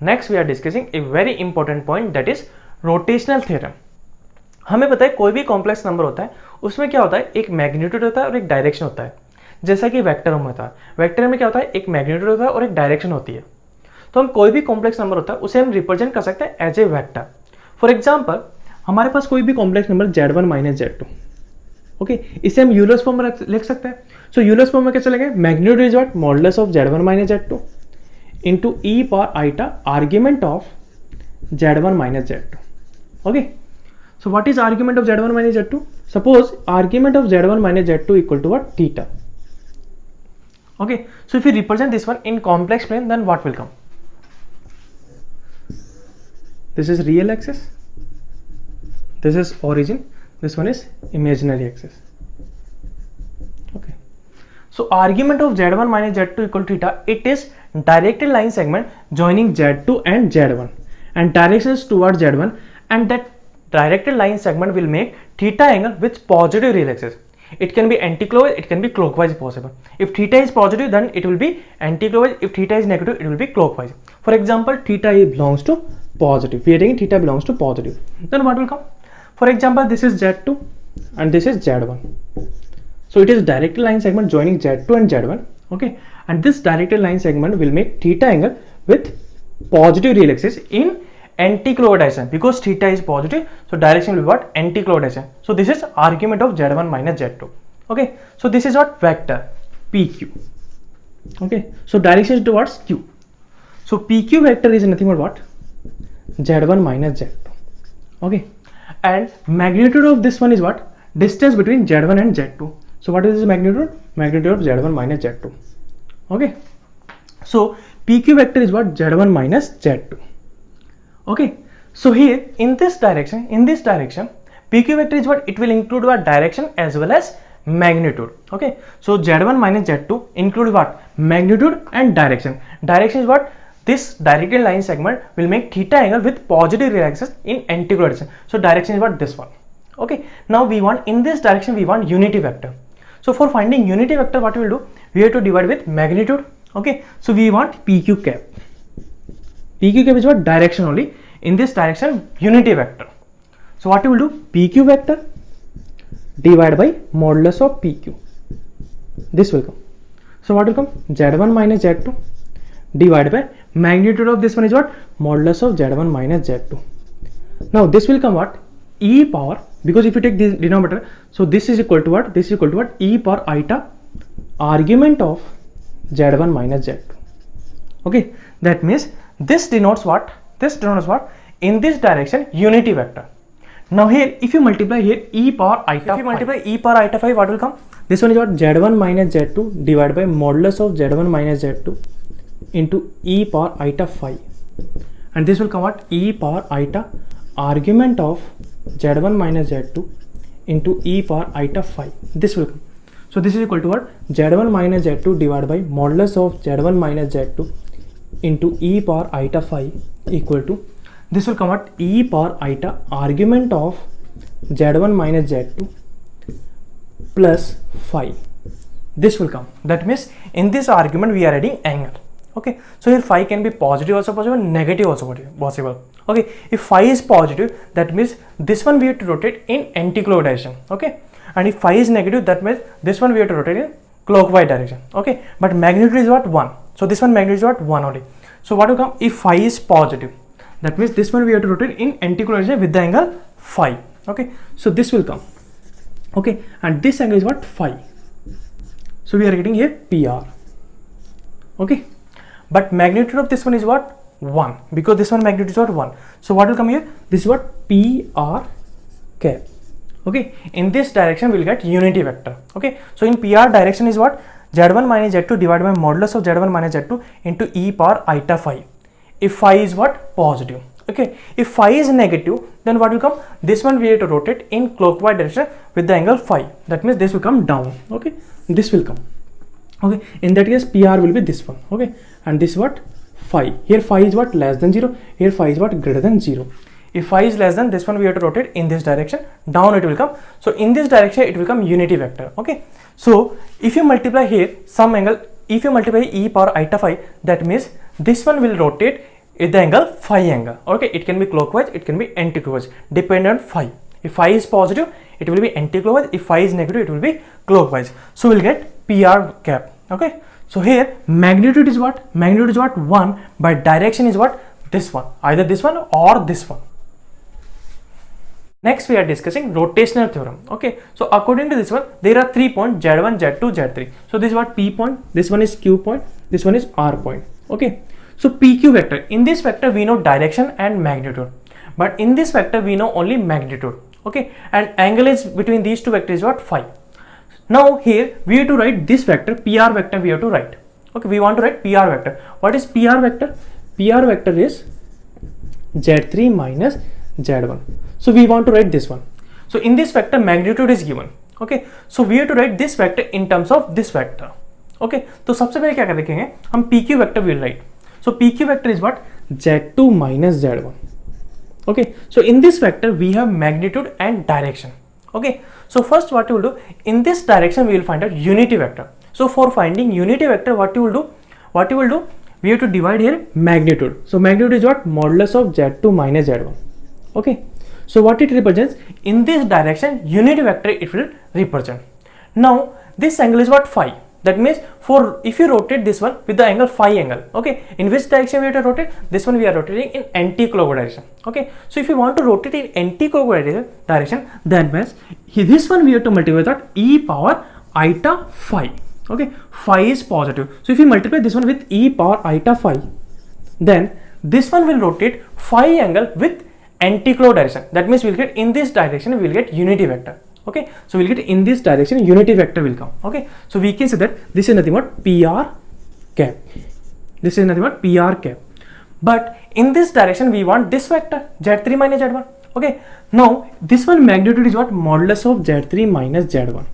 Next we are discussing a very important point, that is rotational theorem. हमें पता है कोई भी कॉम्प्लेक्स नंबर होता है उसमें क्या होता है, एक मैग्नीट्यूड होता है और एक डायरेक्शन होता है, जैसा कि वेक्टर में होता है। वेक्टर में क्या होता है, एक मैग्नीट्यूड होता है और एक डायरेक्शन होती है। तो हम कोई भी कॉम्प्लेक्स नंबर होता है उसे हम रिप्रेजेंट कर सकते हैं as a vector. For example हमारे पास कोई भी complex number z1 minus z2, okay, इसे हम यूलर्स फॉर्म में लिख सकते हैं। सो यूलर्स फॉर्म में कैसे लिखेंगे, magnitude is what, modulus of z1 minus z2 into e power iota argument of z1 minus z2. Okay, so what is argument of z1 minus z2? Suppose argument of z1 minus z2 equal to what, theta. Okay, so if we represent this one in complex plane, then what will come? This is real axis, this is origin, this one is imaginary axis. Okay, so argument of z1 minus z2 equal to theta, it is directed line segment joining z2 and z1 and directions towards z1, and that directed line segment will make theta angle with positive real axis. It can be anti-clockwise, it can be clockwise possible. If theta is positive, then it will be anti-clockwise. If theta is negative, it will be clockwise. For example, theta belongs to positive. We are taking theta belongs to positive. Then what will come? For example, this is z2 and this is z1. So it is directed line segment joining z2 and z1. Okay, and this directed line segment will make theta angle with positive real axis in anti-clockwise direction, because theta is positive, so direction will be what, anti-clockwise direction. So this is argument of z1 minus z2. Okay, so this is what, vector pq. Okay, so direction is towards q. So pq vector is nothing but what, z1 minus z2. Okay, and magnitude of this one is what, distance between z1 and z2. So what is this magnitude? Magnitude of z1 minus z2. Okay, so pq vector is what, z1 minus z2. Okay, so here in this direction, pq vector is what, it will include what, direction as well as magnitude. Okay, so z1 minus z2 include what, magnitude and direction. Direction is what, this directed line segment will make theta angle with positive real axis in anti-clockwise direction. So direction is what, this one. Okay, now we want, in this direction we want unity vector. So for finding unity vector, what we will do, we have to divide with magnitude. Okay, so we want pq cap. Pq cap is what, direction only. In this direction, unity vector. So what we will do, pq vector divided by modulus of pq. This will come. So what will come, z1 minus z2 divided by magnitude of this one is what, modulus of z1 minus z2. Now this will come what, e power, because if you take this denominator, so this is equal to what, this is equal to what, e power iota argument of z1 minus z2. Okay, that means this denotes what, in this direction unity vector. Now here if you multiply here e power iota, if you multiply e power iota 5, what will come, this one is what, z1 minus z2 divided by modulus of z1 minus z2 into e power iota 5, and this will come what, e power iota argument of z1 minus z2 into e power iota 5. This will come. So this is equal to what, z1 minus z2 divided by modulus of z1 minus z2 into e power iota 5 equal to, this will come what, e power iota argument of z1 minus z2 plus 5. This will come. That means in this argument we are adding angle. Okay, so here phi can be positive also possible, negative also possible. Okay, if phi is positive, that means this one we have to rotate in anti-clockwise direction. Okay, and if phi is negative, that means this one we have to rotate in clockwise direction. Okay, but magnitude is what, 1. So this one magnitude is what, 1 only. So what will come, if phi is positive, that means this one we have to rotate in anti-clockwise direction with the angle phi. Okay, so this will come. Okay, and this angle is what, phi. So we are getting here PR. Okay, but magnitude of this one is what, 1, because this one magnitude is what, 1. So what will come here, this is what, PR cap. Okay, in this direction we will get unity vector. Okay, so in PR direction is what, z1 minus z2 divided by modulus of z1 minus z2 into e power iota 5. If phi is what, positive. Okay, if phi is negative, then what will come, this one we have to rotate in clockwise direction with the angle phi. That means this will come down. Okay, this will come. Okay, in that case PR will be this one. Okay, and this what, phi. Here phi is what, less than 0, here phi is what, greater than 0. If phi is less than this one, we have to rotate in this direction, down it will come. So in this direction it will come unity vector. Okay, so if you multiply here some angle, if you multiply e power eta phi, that means this one will rotate with the angle phi angle. Okay, it can be clockwise, it can be anti-clockwise, depending on phi. If phi is positive, it will be anti-clockwise. If phi is negative, it will be clockwise. So we'll get PR cap. Okay, so here magnitude is what? Magnitude is what? 1, but direction is what? This one, either this one or this one. Next we are discussing rotational theorem. Okay, so according to this one, there are 3 points, Z1, Z2, Z3. So this is what P point, this one is Q point, this one is R point. Okay, so PQ vector, in this vector we know direction and magnitude, but in this vector we know only magnitude. Okay, and angle is between these two vectors is what? Phi. Now here we have to write this vector, PR vector we have to write. Okay, we want to write PR vector. What is PR vector? PR vector is Z3 minus Z1. So we want to write this one. So in this vector magnitude is given. Okay, so we have to write this vector in terms of this vector. Okay, तो सबसे पहले क्या कर देखेंगे हम PQ vector will write. So PQ vector is what? Z2 minus Z1. Okay, so in this vector we have magnitude and direction. Okay, so first what you will do, in this direction we will find out unity vector. So for finding unity vector, what you will do, we have to divide here magnitude. So magnitude is what? Modulus of Z2 minus Z1. Okay, so what it represents, in this direction unity vector it will represent. Now this angle is what? Phi. That means for if you rotate this one with the angle phi angle, okay, in which direction we have to rotate? This one we are rotating in anti-clockwise direction. Okay, so if you want to rotate in anti-clockwise direction, that means this one we have to multiply that e power eta phi. Okay, phi is positive, so if you multiply this one with e power eta phi, then this one will rotate phi angle with anti-clockwise direction. That means we'll get in this direction we'll get unity vector. Okay, so we'll get in this direction unity vector will come. Okay, so we can say that this is nothing but PR cap. This is nothing but PR cap. But in this direction we want this vector Z3 minus Z1. Okay, now this one magnitude is what? Modulus of Z3 minus Z1.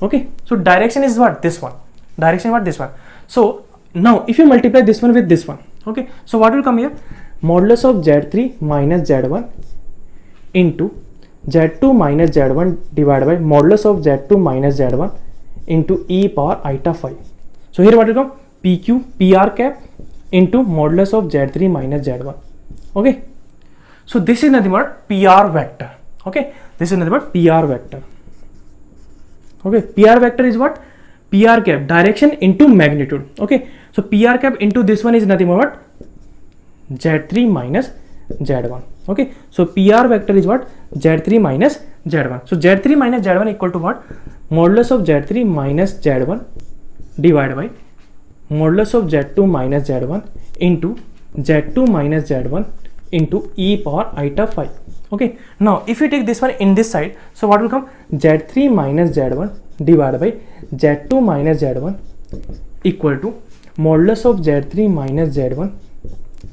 Okay, so direction is what? This one. Direction is what? This one. So now if you multiply this one with this one, okay, so what will come here? Modulus of Z3 minus Z1 into Z2 minus Z1 divided by modulus of Z2 minus Z1 into e power eta phi. So here what will come? PQ, PR cap into modulus of Z3 minus Z1. Okay, so this is nothing but PR vector. Okay, this is nothing but PR vector. Okay, PR vector is what? PR cap, direction into magnitude. Okay, so PR cap into this one is nothing but Z3 minus Z1. Okay, so PR vector is what? Z3 minus Z1. So Z3 minus Z1 equal to what? Modulus of Z3 minus Z1 divided by modulus of Z2 minus Z1 into Z2 minus Z1 into e power eta phi. Okay, now if you take this one in this side, so what will come? Z3 minus Z1 divided by Z2 minus Z1 equal to modulus of Z3 minus Z1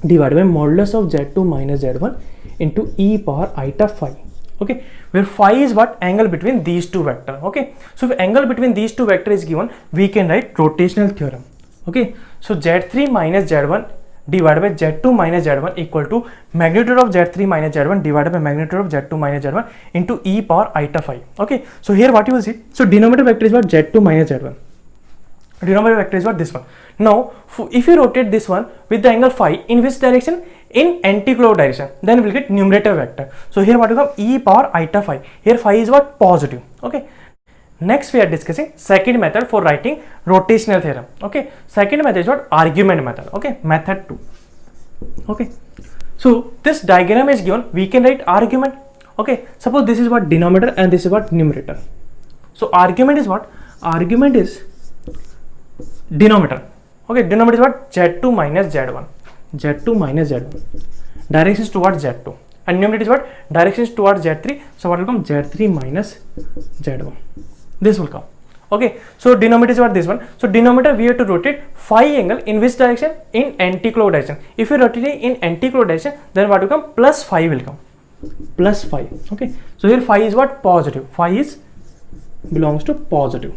divided by modulus of Z2 minus Z1 into e power eta phi. Okay, where phi is what? Angle between these two vectors. Okay, so if angle between these two vectors is given, we can write rotational theorem. Okay, so Z3 minus Z1 divided by Z2 minus Z1 equal to magnitude of Z3 minus Z1 divided by magnitude of Z2 minus Z1 into e power eta phi. Okay, so here what you will see, so denominator vector is what? Z2 minus Z1. Denominator vector is what? This one. Now if you rotate this one with the angle phi, in which direction? In anti-clockwise direction, then we'll get numerator vector. So here what will come? E power eta phi. Here phi is what? Positive. Okay, next we are discussing second method for writing rotational theorem. Okay, second method is what? Argument method. Okay, method 2. Okay, so this diagram is given, we can write argument. Okay, suppose this is what? Denominator and this is what? Numerator. So argument is what? Argument is denominator. Okay, denominator is what? Z2 minus Z1. Z2 minus Z1. Direction is towards Z2. And numerator is what? Direction is towards Z3. So what will come? Z3 minus Z1. This will come. Okay, so denominator is what? This one. So denominator we have to rotate phi angle in which direction? In anti-clockwise direction. If you rotate it in anti-clockwise direction, then what will come? Plus phi will come. Plus phi. Okay, so here phi is what? Positive. Phi is belongs to positive.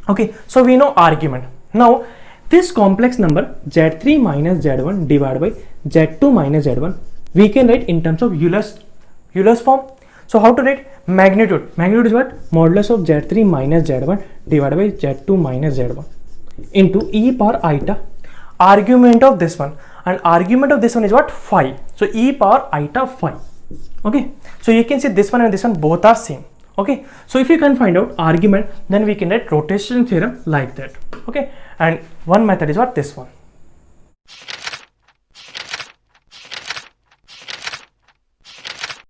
Okay, so we know argument. Now this complex number Z3 minus Z1 divided by Z2 minus Z1 we can write in terms of Euler's form. So how to write magnitude? Magnitude is what? Modulus of Z3 minus Z1 divided by Z2 minus Z1 into e power iota argument of this one, and argument of this one is what? Phi. So e power iota phi. Okay, so you can see this one and this one both are same. Okay, so if you can find out argument, then we can write rotation theorem like that. Okay, and one method is what? This one.